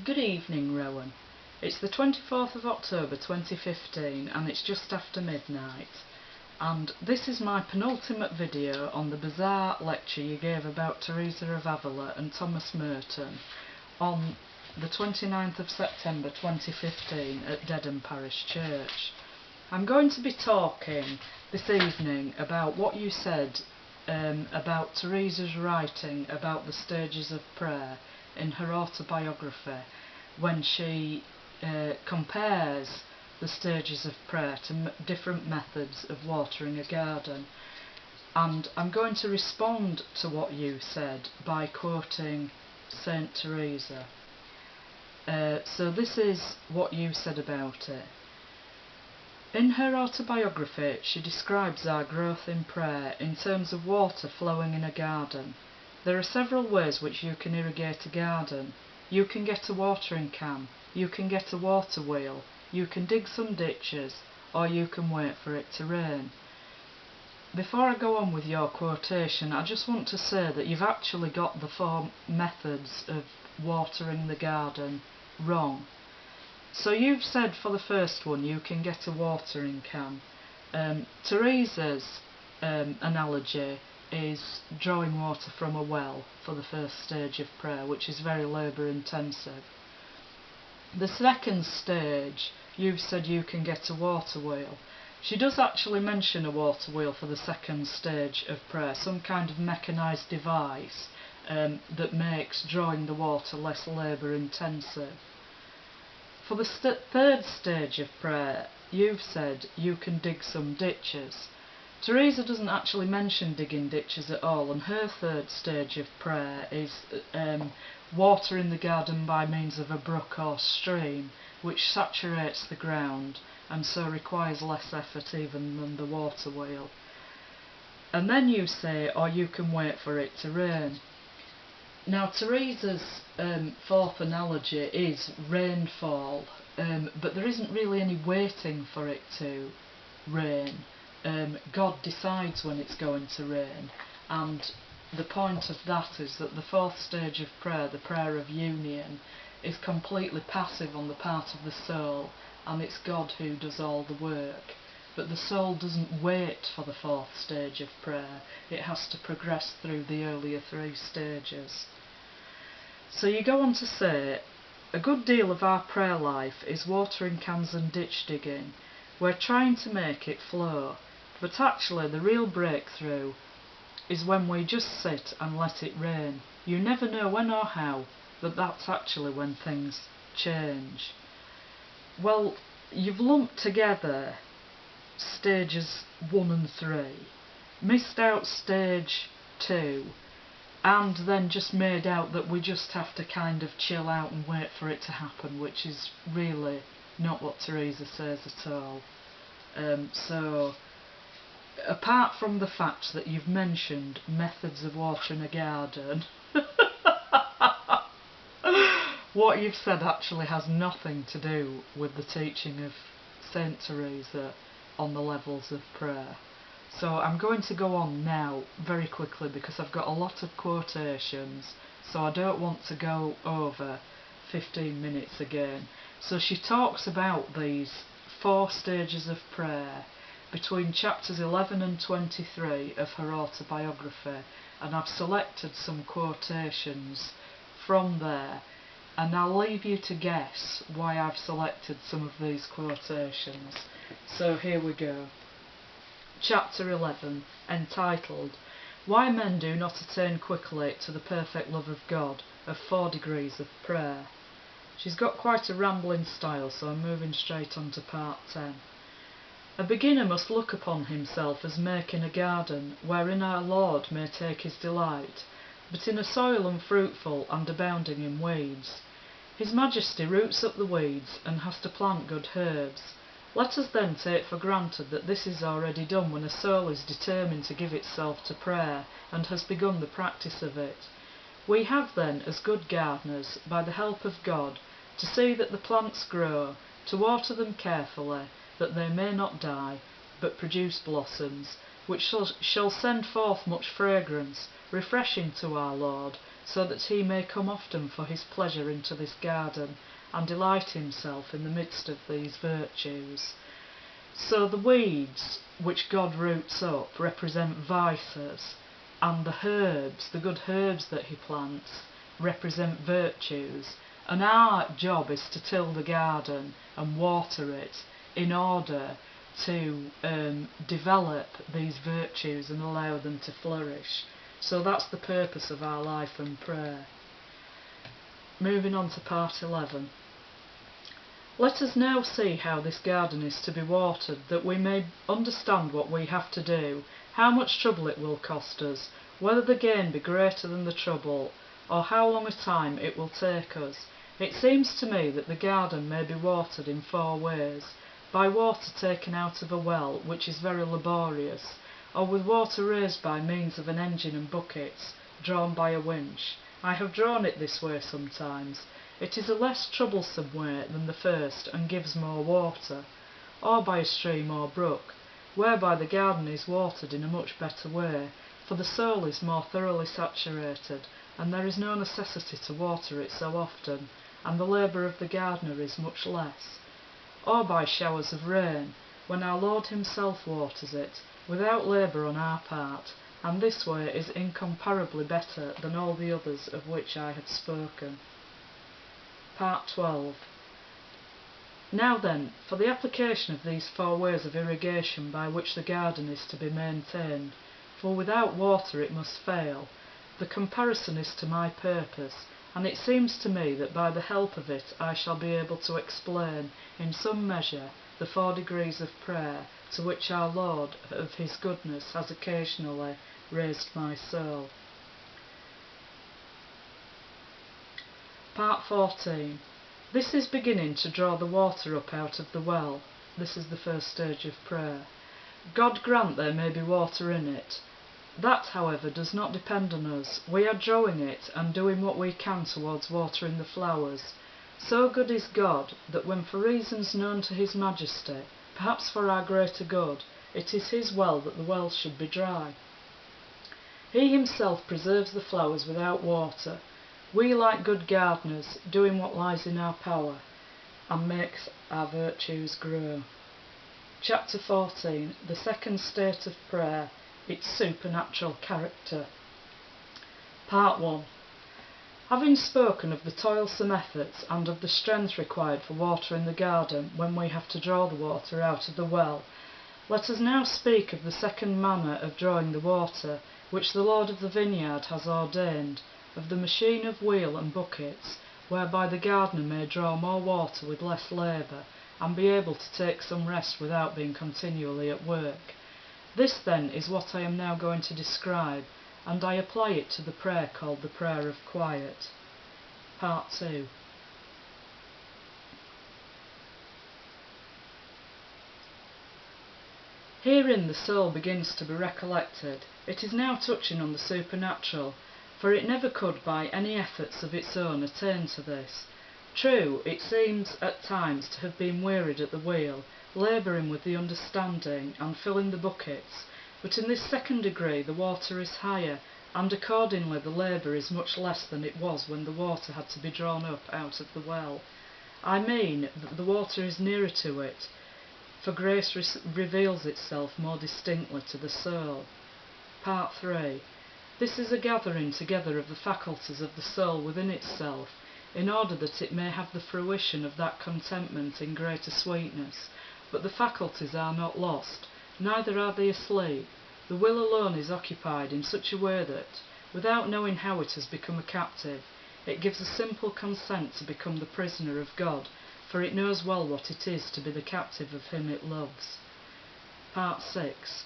Good evening, Rowan. It's the 24th of October 2015 and it's just after midnight. And this is my penultimate video on the bizarre lecture you gave about Teresa of Avila and Thomas Merton on the 29th of September 2015 at Dedham Parish Church. I'm going to be talking this evening about what you said about Teresa's writing about the stages of prayer in her autobiography when she compares the stages of prayer to different methods of watering a garden. And I'm going to respond to what you said by quoting Saint Teresa. So this is what you said about it. In her autobiography, she describes our growth in prayer in terms of water flowing in a garden. There are several ways which you can irrigate a garden. You can get a watering can, you can get a water wheel, you can dig some ditches, or you can wait for it to rain. Before I go on with your quotation, I just want to say that you've actually got the four methods of watering the garden wrong. So you've said for the first one you can get a watering can. Teresa's analogy is drawing water from a well for the first stage of prayer, which is very labour intensive. The second stage, you've said you can get a water wheel. She does actually mention a water wheel for the second stage of prayer, some kind of mechanised device that makes drawing the water less labour intensive. For the third stage of prayer, you've said you can dig some ditches. Teresa doesn't actually mention digging ditches at all, and her third stage of prayer is watering the garden by means of a brook or stream, which saturates the ground and so requires less effort even than the water wheel. And then you say, or you can wait for it to rain. Now Teresa's fourth analogy is rainfall, but there isn't really any waiting for it to rain. God decides when it's going to rain, and the point of that is that the fourth stage of prayer, the prayer of union, is completely passive on the part of the soul, and it's God who does all the work. But the soul doesn't wait for the fourth stage of prayer, it has to progress through the earlier three stages. So you go on to say, a good deal of our prayer life is watering cans and ditch digging. We're trying to make it flow, but actually the real breakthrough is when we just sit and let it rain. You never know when or how, but that's actually when things change. Well, you've lumped together stages 1 and 3, missed out stage 2, and then just made out that we just have to kind of chill out and wait for it to happen, which is really not what Teresa says at all. So, apart from the fact that you've mentioned methods of watering a garden, what you've said actually has nothing to do with the teaching of Saint Teresa on the levels of prayer. So I'm going to go on now very quickly because I've got a lot of quotations, so I don't want to go over 15 minutes again. So she talks about these 4 stages of prayer between chapters 11 and 23 of her autobiography, and I've selected some quotations from there, and I'll leave you to guess why I've selected some of these quotations. So here we go. Chapter 11, entitled, Why Men Do Not Attain Quickly to the Perfect Love of God, of 4 Degrees of Prayer. She's got quite a rambling style, so I'm moving straight on to part 10. A beginner must look upon himself as making a garden, wherein our Lord may take his delight, but in a soil unfruitful and abounding in weeds. His Majesty roots up the weeds, and has to plant good herbs. Let us then take for granted that this is already done when a soul is determined to give itself to prayer, and has begun the practice of it. We have then, as good gardeners, by the help of God, to see that the plants grow, to water them carefully, that they may not die, but produce blossoms, which shall send forth much fragrance, refreshing to our Lord, so that he may come often for his pleasure into this garden, and delight himself in the midst of these virtues. So the weeds which God roots up represent vices, and the herbs, the good herbs that he plants, represent virtues, and our job is to till the garden and water it in order to develop these virtues and allow them to flourish. So that's the purpose of our life and prayer. Moving on to part 11. Let us now see how this garden is to be watered, that we may understand what we have to do, how much trouble it will cost us, whether the gain be greater than the trouble, or how long a time it will take us. It seems to me that the garden may be watered in 4 ways: by water taken out of a well, which is very laborious, or with water raised by means of an engine and buckets, drawn by a winch. I have drawn it this way sometimes. It is a less troublesome way than the first, and gives more water, or by a stream or brook, whereby the garden is watered in a much better way, for the soil is more thoroughly saturated, and there is no necessity to water it so often, and the labour of the gardener is much less. Or by showers of rain, when our Lord himself waters it, without labour on our part, and this way is incomparably better than all the others of which I have spoken. Part 12. Now then, for the application of these 4 ways of irrigation by which the garden is to be maintained, for without water it must fail, the comparison is to my purpose, and it seems to me that by the help of it I shall be able to explain, in some measure, the 4 degrees of prayer to which our Lord of his goodness has occasionally raised my soul. Part 14. This is beginning to draw the water up out of the well. This is the first stage of prayer. God grant there may be water in it. That, however, does not depend on us. We are drawing it and doing what we can towards watering the flowers. So good is God that when for reasons known to his majesty, perhaps for our greater good, it is his will that the wells should be dry. He himself preserves the flowers without water. We, like good gardeners, doing what lies in our power, and makes our virtues grow. Chapter 14. The second state of prayer, its supernatural character. Part 1. Having spoken of the toilsome efforts and of the strength required for watering the garden when we have to draw the water out of the well, let us now speak of the second manner of drawing the water, which the Lord of the vineyard has ordained, of the machine of wheel and buckets, whereby the gardener may draw more water with less labour, and be able to take some rest without being continually at work. This, then, is what I am now going to describe, and I apply it to the prayer called the prayer of quiet. Part 2. Herein the soul begins to be recollected. It is now touching on the supernatural, for it never could by any efforts of its own attain to this. True, it seems at times to have been wearied at the wheel, labouring with the understanding, and filling the buckets, but in this second degree the water is higher, and accordingly the labour is much less than it was when the water had to be drawn up out of the well. I mean that the water is nearer to it, for grace reveals itself more distinctly to the soul. Part 3. This is a gathering together of the faculties of the soul within itself, in order that it may have the fruition of that contentment in greater sweetness. But the faculties are not lost, neither are they asleep. The will alone is occupied in such a way that, without knowing how it has become a captive, it gives a simple consent to become the prisoner of God, for it knows well what it is to be the captive of him it loves. Part 6.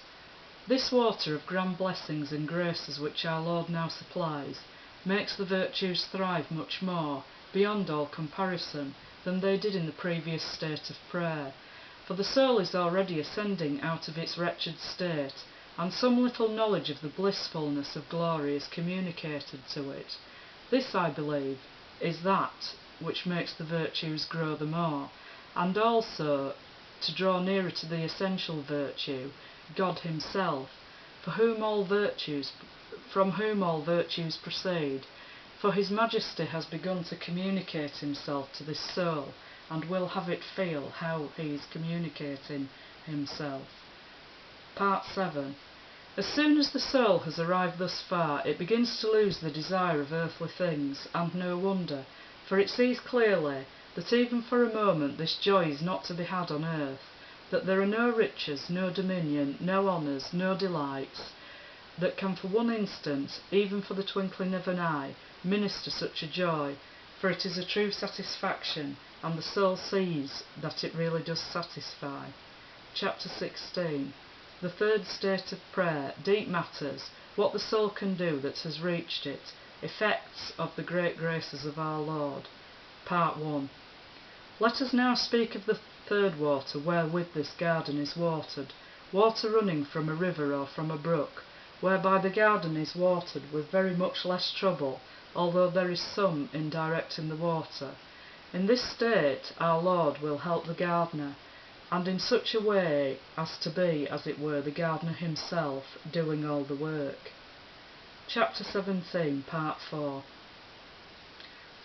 This water of grand blessings and graces which our Lord now supplies makes the virtues thrive much more, beyond all comparison, than they did in the previous state of prayer, for the soul is already ascending out of its wretched state, and some little knowledge of the blissfulness of glory is communicated to it. This, I believe, is that which makes the virtues grow the more, and also to draw nearer to the essential virtue, God himself, from whom all virtues proceed, For his Majesty has begun to communicate himself to this soul, and will have it feel how he is communicating himself. Part 7. As soon as the soul has arrived thus far, it begins to lose the desire of earthly things, and no wonder, for it sees clearly that even for a moment this joy is not to be had on earth, that there are no riches, no dominion, no honours, no delights, that can for one instant, even for the twinkling of an eye, minister such a joy, for it is a true satisfaction, and the soul sees that it really does satisfy. Chapter 16. The third state of prayer, deep matters, what the soul can do that has reached it, effects of the great graces of our Lord. Part 1. Let us now speak of the third water wherewith this garden is watered, water running from a river or from a brook, whereby the garden is watered with very much less trouble, although there is some in directing the water. In this state our Lord will help the gardener, and in such a way as to be, as it were, the gardener himself, doing all the work. Chapter 17, Part 4.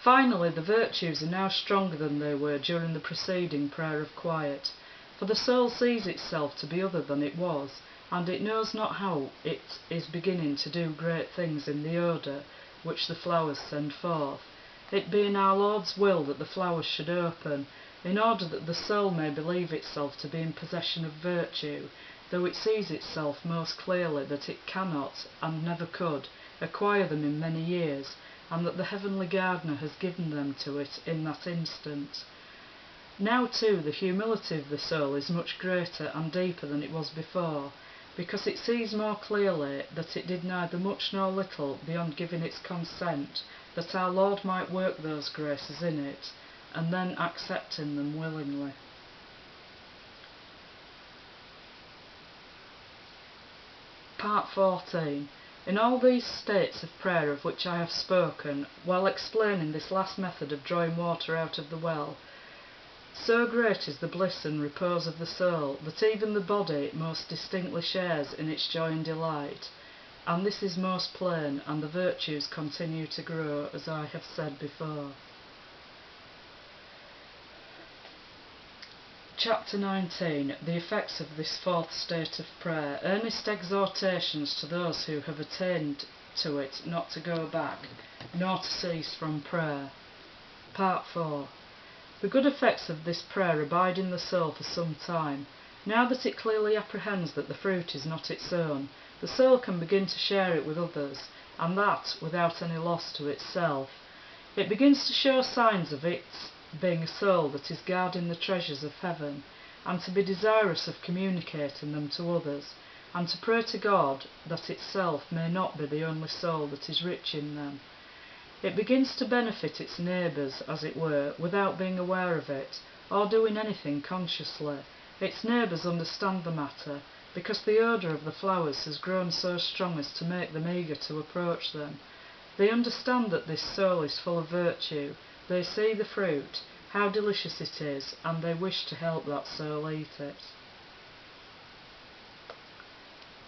Finally, the virtues are now stronger than they were during the preceding prayer of quiet, for the soul sees itself to be other than it was, and it knows not how it is beginning to do great things in the odour which the flowers send forth, it being our Lord's will that the flowers should open, in order that the soul may believe itself to be in possession of virtue, though it sees itself most clearly that it cannot, and never could, acquire them in many years, and that the heavenly gardener has given them to it in that instant. Now too the humility of the soul is much greater and deeper than it was before, because it sees more clearly that it did neither much nor little beyond giving its consent that our Lord might work those graces in it, and then accepting them willingly. Part 14. In all these states of prayer of which I have spoken, while explaining this last method of drawing water out of the well, so great is the bliss and repose of the soul, that even the body most distinctly shares in its joy and delight, and this is most plain, and the virtues continue to grow, as I have said before. Chapter 19. The effects of this fourth state of prayer, earnest exhortations to those who have attained to it not to go back, nor to cease from prayer. Part 4. The good effects of this prayer abide in the soul for some time. Now that it clearly apprehends that the fruit is not its own, the soul can begin to share it with others, and that without any loss to itself. It begins to show signs of its being a soul that is guarding the treasures of heaven, and to be desirous of communicating them to others, and to pray to God that itself may not be the only soul that is rich in them. It begins to benefit its neighbours, as it were, without being aware of it, or doing anything consciously. Its neighbours understand the matter, because the odour of the flowers has grown so strong as to make them eager to approach them. They understand that this soul is full of virtue, they see the fruit, how delicious it is, and they wish to help that soul eat it.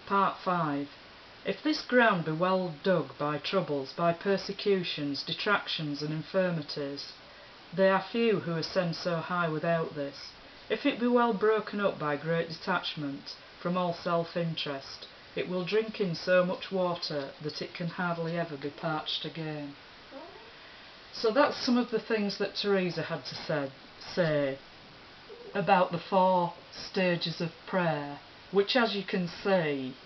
Part 5. If this ground be well dug by troubles, by persecutions, detractions, and infirmities, they are few who ascend so high without this. If it be well broken up by great detachment from all self-interest, it will drink in so much water that it can hardly ever be parched again. So that's some of the things that Teresa had to say about the 4 stages of prayer, which, as you can see,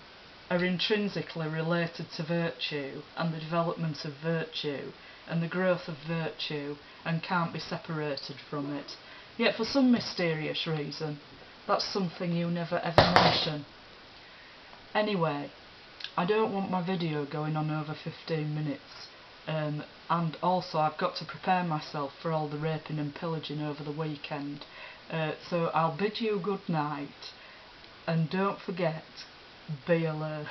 are intrinsically related to virtue and the development of virtue and the growth of virtue, and can't be separated from it. Yet for some mysterious reason, that's something you never ever mention. Anyway, I don't want my video going on over 15 minutes. And also I've got to prepare myself for all the raping and pillaging over the weekend. So I'll bid you good night, and don't forget, be alert.